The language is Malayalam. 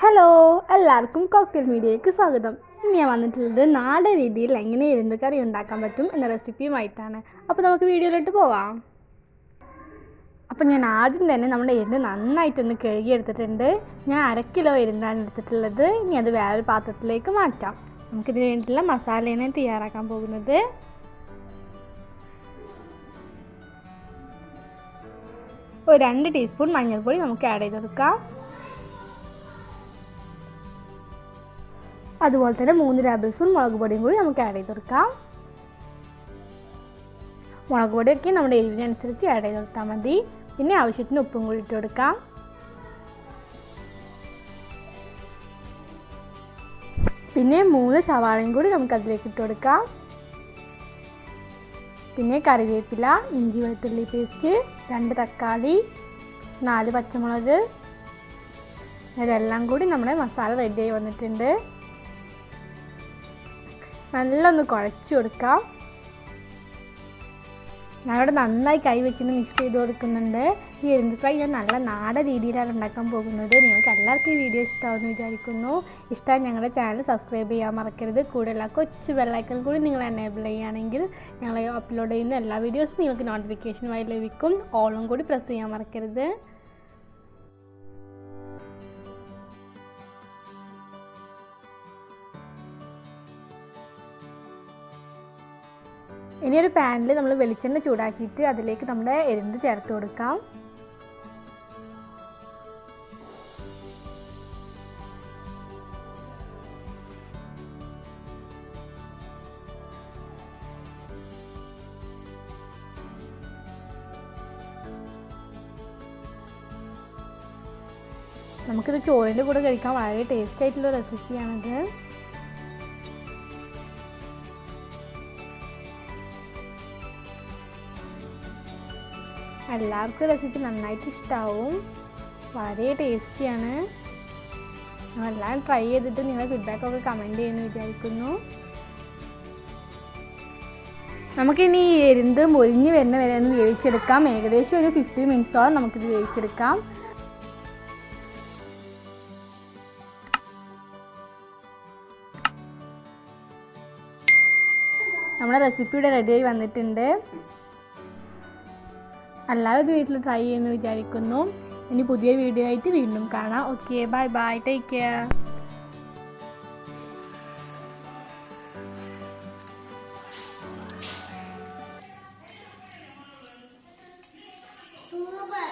ഹലോ എല്ലാവർക്കും കോക്ടെയിൽ മീഡിയയിലേക്ക് സ്വാഗതം. ഇന്ന് ഞാൻ വന്നിട്ടുള്ളത് നാടൻ രീതിയിൽ എങ്ങനെ എരുന്ത് കറി ഉണ്ടാക്കാൻ പറ്റും എന്ന റെസിപ്പിയുമായിട്ടാണ്. അപ്പോൾ നമുക്ക് വീഡിയോയിലോട്ട് പോവാം. അപ്പോൾ ഞാൻ ആദ്യം തന്നെ നമ്മുടെ എരുന്ത് നന്നായിട്ടൊന്ന് കഴുകിയെടുത്തിട്ടുണ്ട്. ഞാൻ 1/2 കിലോ എരുന്താണ് എടുത്തിട്ടുള്ളത്. ഇനി അത് വേറൊരു പാത്രത്തിലേക്ക് മാറ്റാം. നമുക്കിതിന് വേണ്ടിയിട്ടുള്ള മസാലയാണ് തയ്യാറാക്കാൻ പോകുന്നത്. ഒരു 2 ടീസ്പൂൺ മഞ്ഞൾപ്പൊടി നമുക്ക് ആഡ് ചെയ്ത് കൊടുക്കാം. അതുപോലെ തന്നെ 3 ടേബിൾ സ്പൂൺ മുളക് പൊടിയും കൂടി നമുക്ക് ആഡ് ചെയ്ത് കൊടുക്കാം. മുളക് പൊടിയൊക്കെ നമ്മുടെ എരിവിനനുസരിച്ച് ആഡ് ചെയ്ത് കൊടുത്താൽ മതി. പിന്നെ ആവശ്യത്തിന് ഉപ്പും കൂടി ഇട്ട് കൊടുക്കാം. പിന്നെ 3 സവാളയും കൂടി നമുക്ക് അതിലേക്ക് ഇട്ട് കൊടുക്കാം. പിന്നെ കറിവേപ്പില, ഇഞ്ചി വെളുത്തുള്ളി പേസ്റ്റ്, 2 തക്കാളി, 4 പച്ചമുളക്, ഇതെല്ലാം കൂടി നമ്മുടെ മസാല റെഡിയായി വന്നിട്ടുണ്ട്. നല്ലൊന്ന് കുഴച്ച് കൊടുക്കാം. ഞാനിവിടെ നന്നായി കൈ വെച്ചിട്ട് മിക്സ് ചെയ്ത് കൊടുക്കുന്നുണ്ട്. ഈ എരുന്ത് ഫ്രൈ ഞാൻ നല്ല നാടൻ രീതിയിലാണ് ഉണ്ടാക്കാൻ പോകുന്നത്. നിങ്ങൾക്ക് എല്ലാവർക്കും ഈ വീഡിയോ ഇഷ്ടമാവുമെന്ന് വിചാരിക്കുന്നു. ഇഷ്ടമായി ഞങ്ങളുടെ ചാനൽ സബ്സ്ക്രൈബ് ചെയ്യാൻ മറക്കരുത്. കൂടുതൽ കൊച്ചു ബെല്ലൈക്കൺ കൂടി നിങ്ങൾ എനേബിൾ ചെയ്യുകയാണെങ്കിൽ ഞങ്ങൾ അപ്ലോഡ് ചെയ്യുന്ന എല്ലാ വീഡിയോസും നിങ്ങൾക്ക് നോട്ടിഫിക്കേഷനുമായി ലഭിക്കും. ഓളും കൂടി പ്രസ് ചെയ്യാൻ മറക്കരുത്. ഇനി ഒരു പാനിൽ നമ്മൾ വെളിച്ചെണ്ണ ചൂടാക്കിയിട്ട് അതിലേക്ക് നമ്മുടെ എരുന്ത് ചേർത്ത് കൊടുക്കാം. നമുക്കിത് ചോറിൻ്റെ കൂടെ കഴിക്കാൻ വളരെ ടേസ്റ്റി ആയിട്ടുള്ള റെസിപ്പിയാണിത്. എല്ലാവർക്കും റെസിപ്പി നന്നായിട്ട് ഇഷ്ടമാവും. വളരെ ടേസ്റ്റിയാണ്. എല്ലാം ട്രൈ ചെയ്തിട്ട് നിങ്ങളുടെ ഫീഡ്ബാക്കൊക്കെ കമൻറ്റ് ചെയ്യുമെന്ന് വിചാരിക്കുന്നു. നമുക്കിനി ഈ എരുന്ത് മൊരിഞ്ഞ് വരുന്ന വരെ ഒന്ന് വേവിച്ചെടുക്കാം. ഏകദേശം ഒരു 15 മിനിറ്റ്സോളം നമുക്കിത് വേവിച്ചെടുക്കാം. നമ്മുടെ റെസിപ്പി ഇവിടെ റെഡിയായി വന്നിട്ടുണ്ട്. എല്ലാവരും ഇത് വീട്ടിൽ ട്രൈ ചെയ്യുമെന്ന് വിചാരിക്കുന്നു. ഇനി പുതിയ വീഡിയോ ആയിട്ട് വീണ്ടും കാണാം. Okay, bye bye, take care. Super.